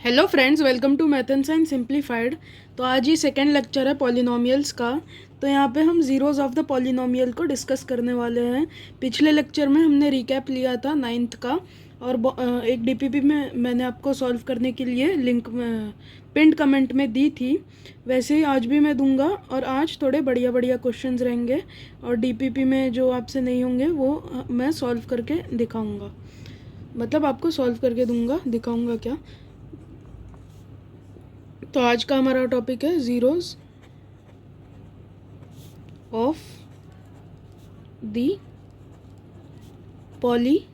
Hello friends, welcome to math and science simplified. तो आज ही सेकेंड लेक्चर है पॉलिनोमियल्स का। तो यहाँ पे हम ज़ीरोज़ ऑफ द पॉलिनोमियल को डिस्कस करने वाले हैं। पिछले लेक्चर में हमने रिकैप लिया था नाइन्थ का, और एक डीपीपी में मैंने आपको सॉल्व करने के लिए लिंक पिंड कमेंट में दी थी। वैसे ही आज भी मैं दूंगा, और आज थोड़े बढ़िया बढ़िया क्वेश्चंस रहेंगे, और डीपीपी में जो आपसे नहीं होंगे वो मैं सॉल्व करके दिखाऊँगा। मतलब आपको सॉल्व करके दूंगा, दिखाऊँगा क्या। तो आज का हमारा टॉपिक है ज़ीरोज़ ऑफ द पॉलिनोमियल।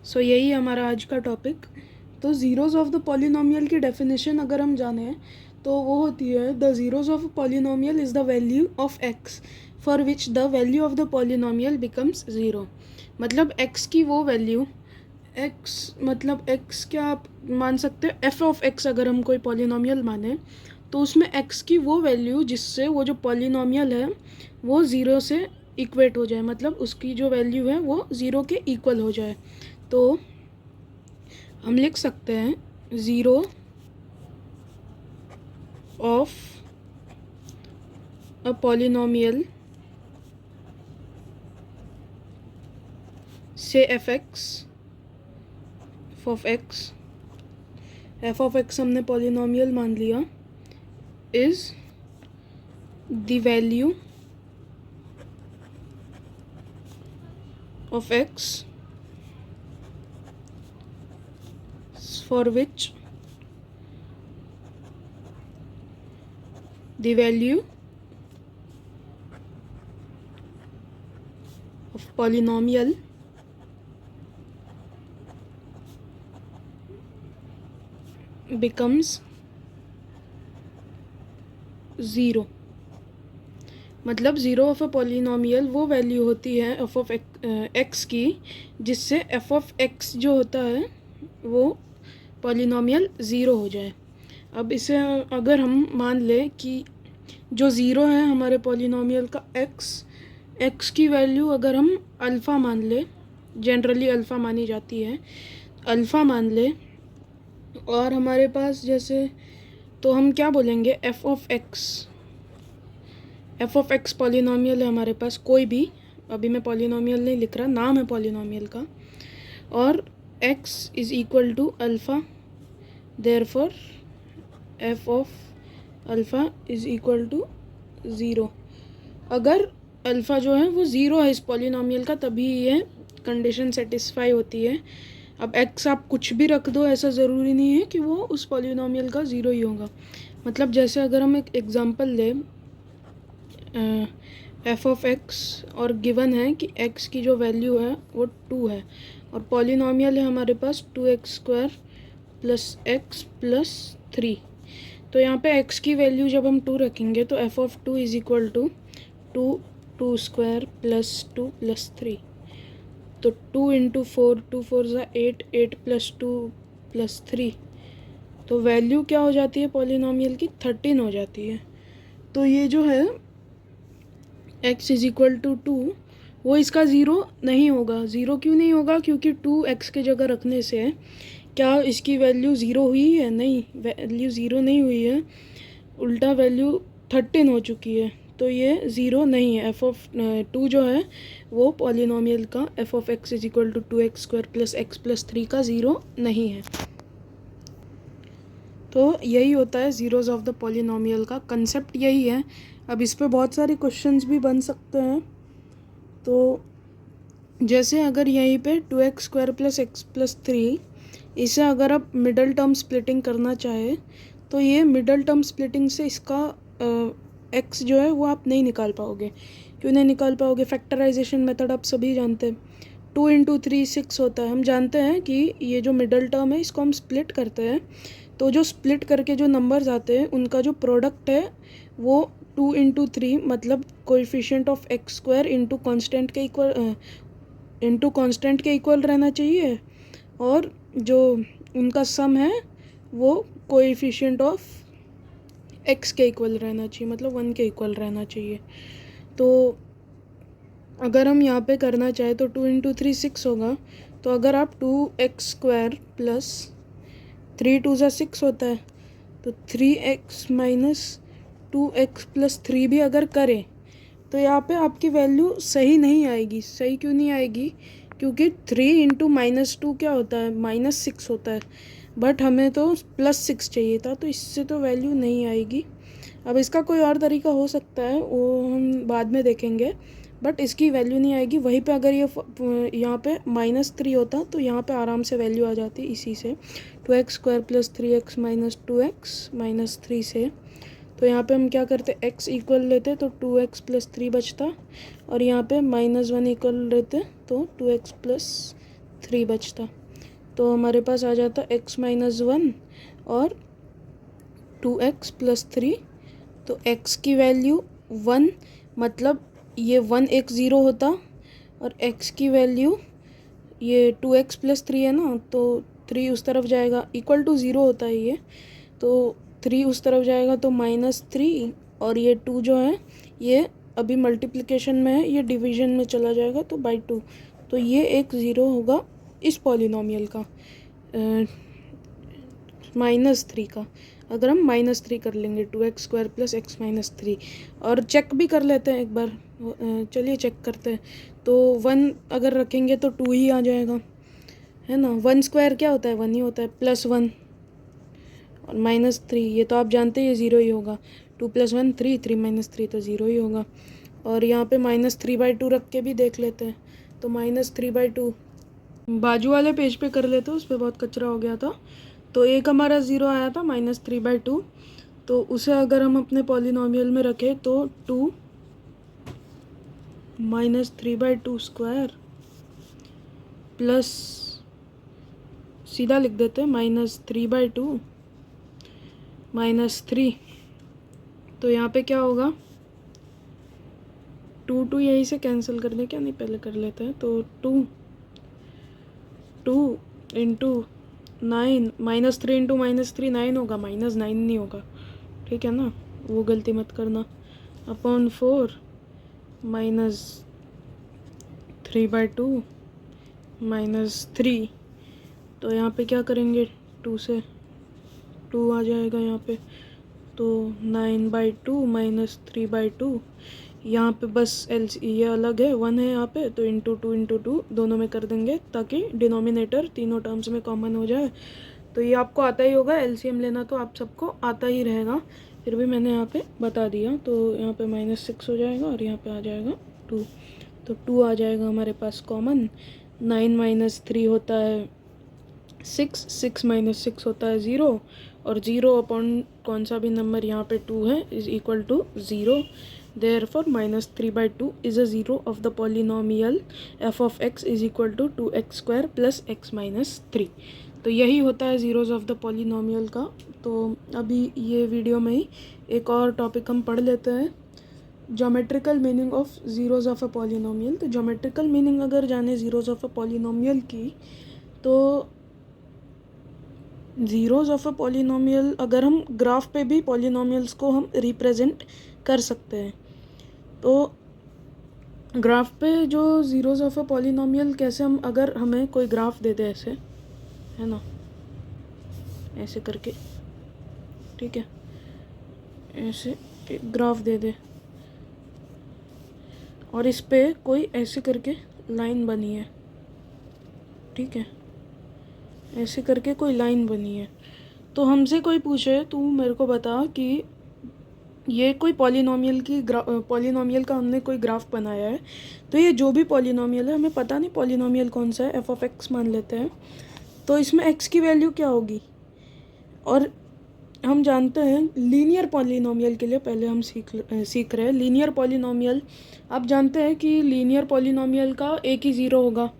सो यही हमारा आज का टॉपिक। तो ज़ीरोज़ ऑफ द पॉलिनोमियल की डेफिनेशन अगर हम जाने तो वो होती है, the zeros of polynomial is the value of x for which the value of the polynomial becomes zero. मतलब एक्स की वो वैल्यू, एक्स मतलब एक्स क्या आप मान सकते हो, एफ ऑफ एक्स अगर हम कोई पॉलिनोमियल माने तो उसमें एक्स की वो वैल्यू जिससे वो जो पॉलिनोमियल है वो ज़ीरो से इक्वेट हो जाए, मतलब उसकी जो वैल्यू है वो ज़ीरो के इक्वल हो जाए। तो हम लिख सकते हैं ज़ीरो ऑफ अ पॉलिनोमियल से F of x, F of x हमने पॉलिनोमियल मान लिया, is the value of x for which the value of polynomial becomes zero. मतलब ज़ीरो ऑफ अ पॉलिनोमियल वो वैल्यू होती है एफ ऑफ एक्स की जिससे एफ ऑफ एक्स जो होता है वो पॉलिनोमियल ज़ीरो हो जाए। अब इसे अगर हम मान लें कि जो ज़ीरो है हमारे पॉलिनोमियल का एक्स की वैल्यू अगर हम अल्फ़ा मान लें, जनरली अल्फ़ा मानी जाती है, अल्फ़ा मान लें, और हमारे पास जैसे, तो हम क्या बोलेंगे, एफ ऑफ एक्स पॉलिनोमियल है हमारे पास कोई भी, अभी मैं पॉलिनोमियल नहीं लिख रहा, नाम है पॉलिनोमियल का, और x is equal to alpha, therefore f of alpha is equal to zero. अगर अल्फ़ा जो है वो ज़ीरो है इस पॉलिनोमियल का, तभी ये कंडीशन सेटिस्फाई होती है। अब x आप कुछ भी रख दो, ऐसा ज़रूरी नहीं है कि वो उस पॉलिनोमियल का ज़ीरो ही होगा। मतलब जैसे अगर हम एक एग्ज़ाम्पल लें, एफ ऑफ एक्स, और गिवन है कि x की जो वैल्यू है वो 2 है, और पॉलिनोमियल है हमारे पास 2x² प्लस x प्लस 3। तो यहाँ पे x की वैल्यू जब हम 2 रखेंगे तो f of 2 is equal to 2² plus 2 plus 3। तो 2 इंटू 4, 2 4 ज़ा 8, 8 प्लस 2 प्लस 3, तो वैल्यू क्या हो जाती है पॉलिनोमियल की, 13 हो जाती है। तो ये जो है x इज़ इक्वल टू 2, वो इसका ज़ीरो नहीं होगा। ज़ीरो क्यों नहीं होगा? क्योंकि 2 x के जगह रखने से क्या इसकी वैल्यू ज़ीरो हुई है? नहीं, वैल्यू ज़ीरो नहीं हुई है, उल्टा वैल्यू 13 हो चुकी है। तो ये ज़ीरो नहीं है। एफ ऑफ 2 जो है वो पॉलिनोमियल का f of x is equal to 2x² plus x plus 3 का ज़ीरो नहीं है। तो यही होता है ज़ीरोज़ ऑफ द पॉलिनोमियल का कंसेप्ट, यही है। अब इस पे बहुत सारे क्वेश्चंस भी बन सकते हैं। तो जैसे अगर यहीं पे 2x² प्लस x प्लस 3, इसे अगर आप मिडल टर्म स्प्लिटिंग करना चाहे तो ये मिडल टर्म स्प्लिटिंग से इसका x जो है वो आप नहीं निकाल पाओगे। क्यों नहीं निकाल पाओगे? फैक्टराइजेशन मेथड आप सभी जानते हैं, 2 इंटू 3 6 होता है। हम जानते हैं कि ये जो मिडल टर्म है इसको हम स्प्लिट करते हैं, तो जो स्प्लिट करके जो नंबर्स आते हैं उनका जो प्रोडक्ट है वो 2 इंटू 3, मतलब coefficient of x² into constant के इक्वल रहना चाहिए, और जो उनका सम है वो कोएफिशिएंट ऑफ x के इक्वल रहना चाहिए, मतलब 1 के इक्वल रहना चाहिए। तो अगर हम यहाँ पे करना चाहे तो 2 इंटू 3 6 होगा, तो अगर आप 2x² प्लस 3 2 ज़ा 6 होता है, तो 3x माइनस 2x प्लस 3 भी अगर करें तो यहाँ पे आपकी वैल्यू सही नहीं आएगी। सही क्यों नहीं आएगी? क्योंकि 3 इंटू -2 क्या होता है? -6 होता है, बट हमें तो +6 चाहिए था, तो इससे तो वैल्यू नहीं आएगी। अब इसका कोई और तरीका हो सकता है, वो हम बाद में देखेंगे, बट इसकी वैल्यू नहीं आएगी। वहीं पे अगर ये यहाँ पे -3 होता तो यहाँ पे आराम से वैल्यू आ जाती इसी से, 2x² plus 3x minus 2x minus 3 से। तो यहाँ पे हम क्या करते, x इक्वल लेते तो 2x प्लस 3 बचता, और यहाँ पे -1 इक्वल लेते तो 2x प्लस 3 बचता। तो हमारे पास आ जाता x माइनस 1 और 2x प्लस 3। तो x की वैल्यू 1, मतलब ये 1 एक 0 होता, और x की वैल्यू ये 2x प्लस 3 है ना, तो 3 उस तरफ जाएगा, इक्वल टू 0 होता है ये, तो 3 उस तरफ जाएगा तो -3, और ये 2 जो है ये अभी मल्टीप्लिकेशन में है, ये डिवीजन में चला जाएगा तो बाई 2। तो ये एक 0 होगा इस पॉलिनोमियल का, -3 का। अगर हम -3 कर लेंगे, 2x² प्लस x माइनस 3, और चेक भी कर लेते हैं एक बार। चलिए चेक करते हैं। तो 1 अगर रखेंगे तो 2 ही आ जाएगा, है ना। 1² क्या होता है? 1 ही होता है, +1 और -3, ये तो आप जानते हैं ये 0 ही होगा। 2 + 1 3, 3 - 3 तो 0 ही होगा। और यहाँ पे -3/2 रख के भी देख लेते हैं, तो -3/2 बाजू वाले पेज पे कर लेते, उस पर बहुत कचरा हो गया था। तो एक हमारा 0 आया था -3/2, तो उसे अगर हम अपने पॉलिनोमियल में रखें तो 2 -3/2² प्लस, सीधा लिख देते हैं, -3/2 -3। तो यहाँ पे क्या होगा, 2 यहीं से कैंसिल कर दें क्या? नहीं, पहले कर लेते हैं। तो 2 इंटू 9, -3 इंटू -3 9 होगा, -9 नहीं होगा, ठीक है ना, वो गलती मत करना। अपॉन 4 -3/2 -3। तो यहाँ पे क्या करेंगे, 2 से 2 आ जाएगा यहाँ पे, तो 9/2 -3/2। यहाँ पे बस ये अलग है, 1 है यहाँ पे, तो इंटू 2 दोनों में कर देंगे ताकि डिनोमिनेटर तीनों टर्म्स में कॉमन हो जाए। तो ये आपको आता ही होगा, एलसीएम लेना तो आप सबको आता ही रहेगा, फिर भी मैंने यहाँ पे बता दिया। तो यहाँ पे -6 हो जाएगा और यहाँ पे आ जाएगा 2, तो 2 आ जाएगा हमारे पास कॉमन। 9 - 3 होता है 6, 6 - 6 होता है 0, और 0 अपॉन कौन सा भी नंबर यहाँ पे 2 है is equal to 0। Therefore -3/2 is a 0 of the polynomial f of x is equal to 2x² plus x minus 3। तो यही होता है ज़ीरोज़ ऑफ द पॉलिनोमियल का। तो अभी ये वीडियो में ही एक और टॉपिक हम पढ़ लेते हैं, geometrical meaning of zeros of a polynomial. तो ज्योमेट्रिकल मीनिंग अगर जाने ज़ीरोज़ ऑफ अ पॉलिनोमियल की, तो ज़ीरोज़ ऑफ अ पॉलिनोमियल अगर हम ग्राफ पे भी पॉलिनोमियल्स को हम रिप्रेजेंट कर सकते हैं। तो ग्राफ पे जो ज़ीरोज़ ऑफ अ पॉलिनोमियल कैसे, हम अगर हमें कोई ग्राफ दे दे ऐसे, है ना, ऐसे करके, ठीक है, ऐसे एक ग्राफ दे दे, और इस पे कोई ऐसे करके लाइन बनी है, ठीक है, ऐसे करके कोई लाइन बनी है। तो हमसे कोई पूछे, तू मेरे को बता कि ये कोई पॉलिनोमियल का हमने कोई ग्राफ बनाया है, तो ये जो भी पॉलिनोमियल है, हमें पता नहीं पॉलिनोमियल कौन सा है, f of x मान लेते हैं, तो इसमें x की वैल्यू क्या होगी। और हम जानते हैं लीनियर पॉलिनोमियल के लिए पहले हम सीख रहे हैं। लीनियर पॉलिनोमियल, आप जानते हैं कि लीनियर पॉलिनोमियल का एक ही ज़ीरो होगा,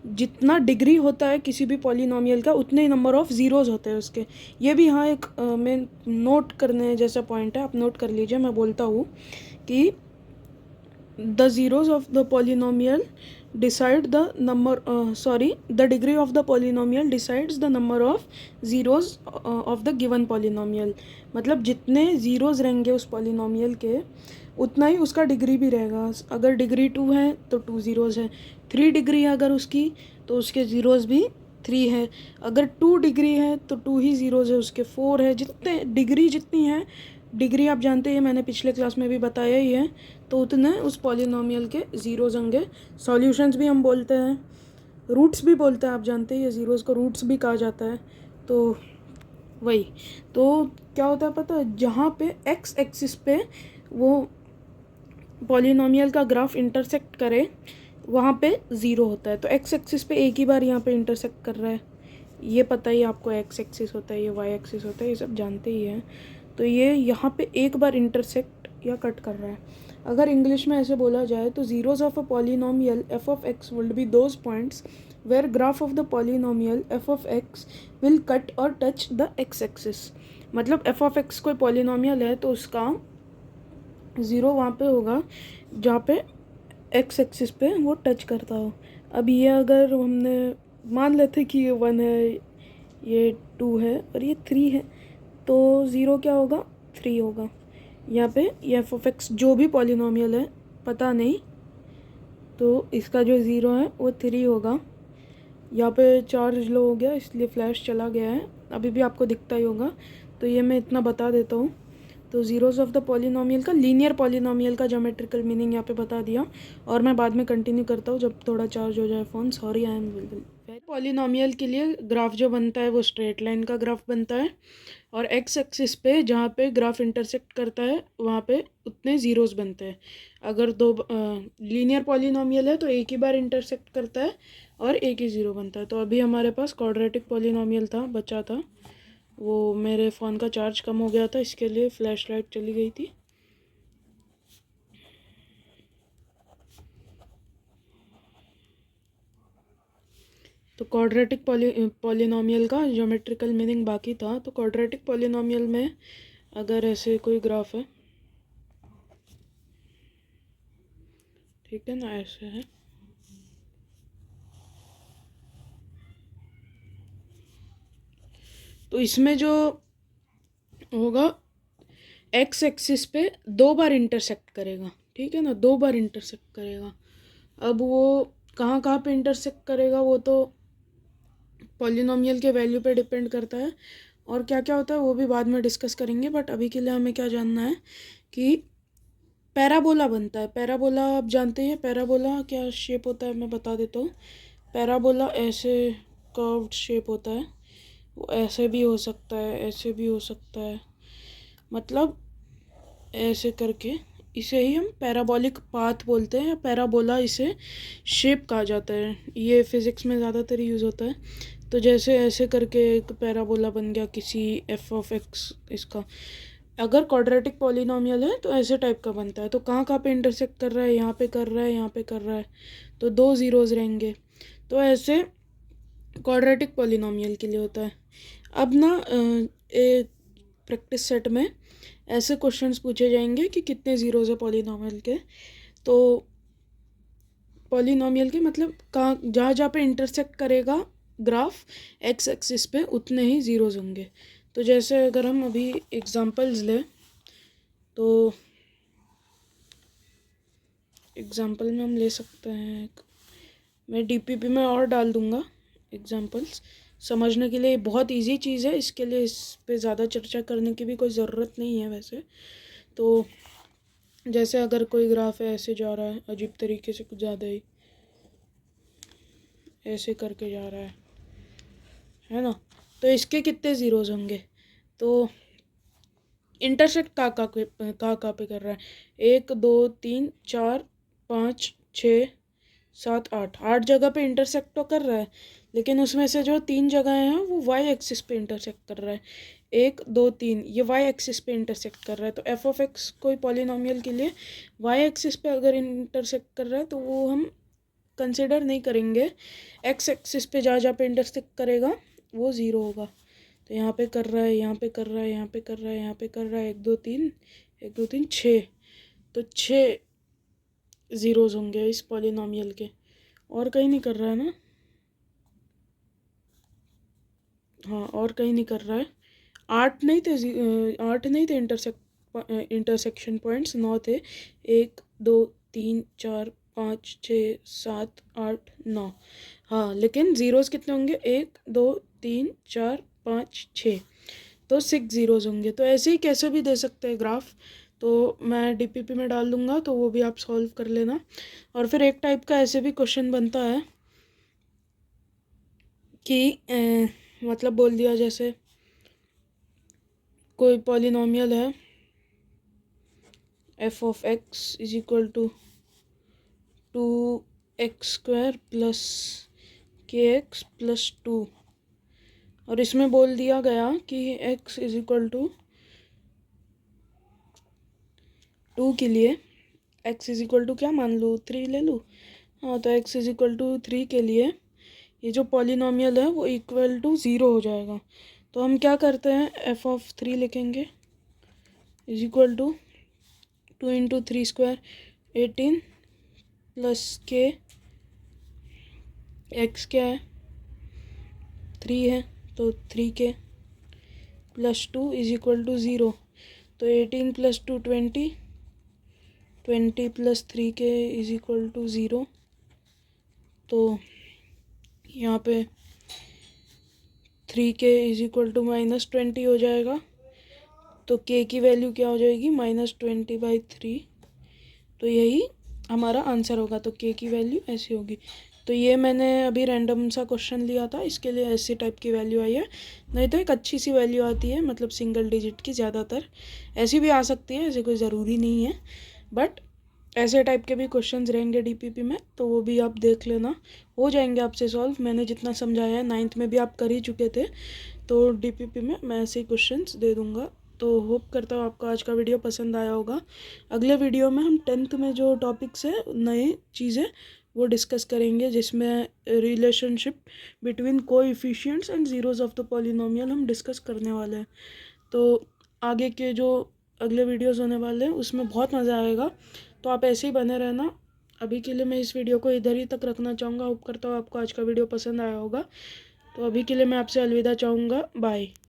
जितना डिग्री होता है किसी भी पॉलिनोमियल का उतने ही नंबर ऑफ़ ज़ीरोज़ होते हैं उसके। ये भी यहाँ एक मैं नोट करने जैसा पॉइंट है, आप नोट कर लीजिए। मैं बोलता हूँ कि the zeros of the polynomial decide the number the degree of the polynomial decides the number of zeros of the given polynomial. मतलब जितने ज़ीरोज़ रहेंगे उस पॉलिनोमियल के उतना ही उसका डिग्री भी रहेगा। अगर डिग्री 2 है तो 2 ज़ीरोज़ है, 3 डिग्री है अगर उसकी तो उसके ज़ीरोज़ भी 3 है, अगर 2 डिग्री है तो 2 ही ज़ीरोज़ है, उसके 4 है। जितने डिग्री जितनी है, डिग्री आप जानते हैं, मैंने पिछले क्लास में भी बताया ही है, तो उतने उस पॉलिनोमियल के ज़ीरोज़ होंगे। सॉल्यूशंस भी हम बोलते हैं, रूट्स भी बोलते हैं, आप जानते हैं ये ज़ीरोज़ को रूट्स भी कहा जाता है। तो वही, तो क्या होता है पता है, जहाँ पे एक्स एक्सिस पे वो पॉलिनोमियल का ग्राफ इंटरसेक्ट करे वहाँ पे ज़ीरो होता है। तो एक्स एक्सिस पे एक ही बार यहाँ पे इंटरसेक्ट कर रहा है, ये पता ही आपको, एक्स एक्सिस होता है, ये वाई एक्सिस होता है, ये सब जानते ही हैं। तो ये यहाँ पे एक बार इंटरसेक्ट या कट कर रहा है। अगर इंग्लिश में ऐसे बोला जाए तो zeros of a polynomial f of x will be those points where graph of the polynomial f of x will cut और टच द एक्स एक्सिस। मतलब एफ ऑफ एक्स कोई पॉलिनोमियल है तो उसका ज़ीरो वहाँ पे होगा जहाँ पे एक्स एक्सिस पे वो टच करता हो। अब ये अगर हमने मान लेते कि ये 1 है, ये 2 है और ये 3 है, तो ज़ीरो क्या होगा, 3 होगा। यहाँ पे ये एफ ऑफ एक्स जो भी पॉलिनोमियल है पता नहीं, तो इसका जो ज़ीरो है वो 3 होगा। यहाँ पे चार्ज लो हो गया इसलिए फ्लैश चला गया है, अभी भी आपको दिखता ही होगा, तो ये मैं इतना बता देता हूँ। तो ज़ीरोज़ ऑफ द पॉलिनोमियल का, लीनियर पॉलिनोमियल का ज्योमेट्रिकल मीनिंग यहाँ पे बता दिया, और मैं बाद में कंटिन्यू करता हूँ जब थोड़ा चार्ज हो जाए phone. Sorry, I am polynomial के लिए ग्राफ जो बनता है वो स्ट्रेट लाइन का ग्राफ बनता है, और एक्स एक्सिस पे जहाँ पे ग्राफ इंटरसेक्ट करता है वहाँ पे उतने ज़ीरोज़ बनते हैं। अगर दो लीनियर पॉलिनोमियल है तो एक ही बार इंटरसेक्ट करता है और एक ही ज़ीरो बनता है। तो अभी हमारे पास क्वाड्रेटिक पॉलिनोमियल था, बचा था, वो मेरे फ़ोन का चार्ज कम हो गया था, इसके लिए फ्लैश लाइट चली गई थी। तो क्वाड्रेटिक पॉलिनोमियल का ज्योमेट्रिकल मीनिंग बाकी था। तो क्वाड्रेटिक पॉलिनोमियल में अगर ऐसे कोई ग्राफ है, ठीक है ना, ऐसे है, तो इसमें जो होगा एक्स एक्सिस पे 2 बार इंटरसेक्ट करेगा, ठीक है ना, 2 बार इंटरसेक्ट करेगा। अब वो कहाँ कहाँ पे इंटरसेक्ट करेगा वो तो पॉलिनोमियल के वैल्यू पे डिपेंड करता है, और क्या क्या होता है वो भी बाद में डिस्कस करेंगे। बट अभी के लिए हमें क्या जानना है कि पैराबोला बनता है। पैराबोला आप जानते हैं, पैराबोला क्या शेप होता है, मैं बता देता हूँ। पैराबोला ऐसे कर्व्ड शेप होता है, वो ऐसे भी हो सकता है, ऐसे भी हो सकता है, मतलब ऐसे करके इसे ही हम पैराबोलिक पाथ बोलते हैं, या पैराबोला इसे शेप कहा जाता है। ये फिज़िक्स में ज़्यादातर यूज़ होता है। तो जैसे ऐसे करके एक पैराबोला बन गया किसी एफ ऑफ एक्स, इसका अगर क्वाड्रेटिक पॉलिनोमियल है तो ऐसे टाइप का बनता है। तो कहाँ कहाँ पे इंटरसेक्ट कर रहा है, यहाँ पे कर रहा है, यहाँ पे कर रहा है, तो 2 ज़ीरोज़ रहेंगे। तो ऐसे क्वाड्रेटिक पॉलिनोमियल के लिए होता है। अब ना प्रैक्टिस सेट में ऐसे क्वेश्चंस पूछे जाएंगे कि कितने ज़ीरोज़ है पॉलिनोमियल के। तो पॉलिनोमियल के मतलब कहाँ, जहाँ जहाँ पे इंटरसेक्ट करेगा ग्राफ एक्स एक्सिस पे उतने ही ज़ीरोज़ होंगे। तो जैसे अगर हम अभी एग्जांपल्स लें, तो एग्जांपल में हम ले सकते हैं, मैं डीपीपी में और डाल दूँगा एग्जांपल्स समझने के लिए। बहुत इजी चीज़ है, इसके लिए इस पे ज़्यादा चर्चा करने की भी कोई ज़रूरत नहीं है वैसे। तो जैसे अगर कोई ग्राफ है ऐसे जा रहा है अजीब तरीके से, कुछ ज़्यादा ही ऐसे करके जा रहा है ना, तो इसके कितने ज़ीरोज़ होंगे। तो इंटरसेक्ट कहाँ पे कर रहा है, 1 2 3 4 5 6 7 8 जगह पे इंटरसेक्ट तो कर रहा है, लेकिन उसमें से जो 3 जगह हैं वो वाई एक्सिस पे इंटरसेक्ट कर रहा है। 1 2 3 ये वाई एक्सिस पे इंटरसेक्ट कर रहा है। तो एफ ऑफ एक्स कोई पॉलिनोमियल के लिए वाई एक्सिस पे अगर इंटरसेक्ट कर रहा है तो वो हम कंसिडर नहीं करेंगे। एक्स एक्सिस पे जहाँ जहाँ पे इंटरसेक्ट करेगा वो ज़ीरो होगा। तो यहाँ पे कर रहा है, यहाँ पे कर रहा है, यहाँ पे कर रहा है, यहाँ पे कर रहा है, 1 2 3 1 2 3 6, तो 6 ज़ीरोज़ होंगे इस पॉलिनोमियल के। और कहीं नहीं कर रहा है ना? हाँ, और कहीं नहीं कर रहा है। 8 नहीं थे, 8 नहीं थे इंटरसेक्शन पॉइंट्स, 9 थे। 1 2 3 4 5 6 7 8 9। हाँ, लेकिन ज़ीरोज़ कितने होंगे? 1 2 3 4 5 6, तो 6 ज़ीरोज़ होंगे। तो ऐसे ही कैसे भी दे सकते हैं ग्राफ, तो मैं डीपीपी में डाल दूँगा, तो वो भी आप सॉल्व कर लेना। और फिर एक टाइप का ऐसे भी क्वेश्चन बनता है कि मतलब बोल दिया जैसे कोई पॉलिनोमियल है f of x is equal to 2x² plus kx+2, और इसमें बोल दिया गया कि x इज इक्वल टू 2 के लिए, x इज इक्वल टू क्या मान लूँ, 3 ले लूँ। हाँ, तो x इज इक्वल टू 3 के लिए ये जो पॉलिनोमियल है वो इक्वल टू 0 हो जाएगा। तो हम क्या करते हैं, f ऑफ 3 लिखेंगे is equal to 2 into 3² 18 plus k, x क्या है, 3 है, तो 3k plus 2 is equal to 0। तो 18 plus 2 20, 20 plus 3k is equal to 0। तो यहाँ पे 3k इज इक्वल टू -20 हो जाएगा। तो k की वैल्यू क्या हो जाएगी, -20/3। तो यही हमारा आंसर होगा। तो k की वैल्यू ऐसी होगी। तो ये मैंने अभी रैंडम सा क्वेश्चन लिया था, इसके लिए ऐसी टाइप की वैल्यू आई है। नहीं तो एक अच्छी सी वैल्यू आती है, मतलब सिंगल डिजिट की, ज़्यादातर ऐसी भी आ सकती है, ऐसे कोई ज़रूरी नहीं है। बट ऐसे टाइप के भी क्वेश्चंस रहेंगे डीपीपी में, तो वो भी आप देख लेना, हो जाएंगे आपसे सॉल्व। मैंने जितना समझाया है 9th में भी आप कर ही चुके थे, तो डीपीपी में मैं ऐसे ही क्वेश्चंस दे दूँगा। तो होप करता हूँ आपको आज का वीडियो पसंद आया होगा। अगले वीडियो में हम 10th में जो टॉपिक्स है, नए चीज़ें, वो डिस्कस करेंगे, जिसमें relationship between coefficients and zeros of the polynomial हम डिस्कस करने वाले हैं। तो आगे के जो अगले वीडियोस होने वाले हैं उसमें बहुत मज़ा आएगा, तो आप ऐसे ही बने रहना। अभी के लिए मैं इस वीडियो को इधर ही तक रखना चाहूँगा। होप करता हूँ आपको आज का वीडियो पसंद आया होगा। तो अभी के लिए मैं आपसे अलविदा चाहूँगा। बाय।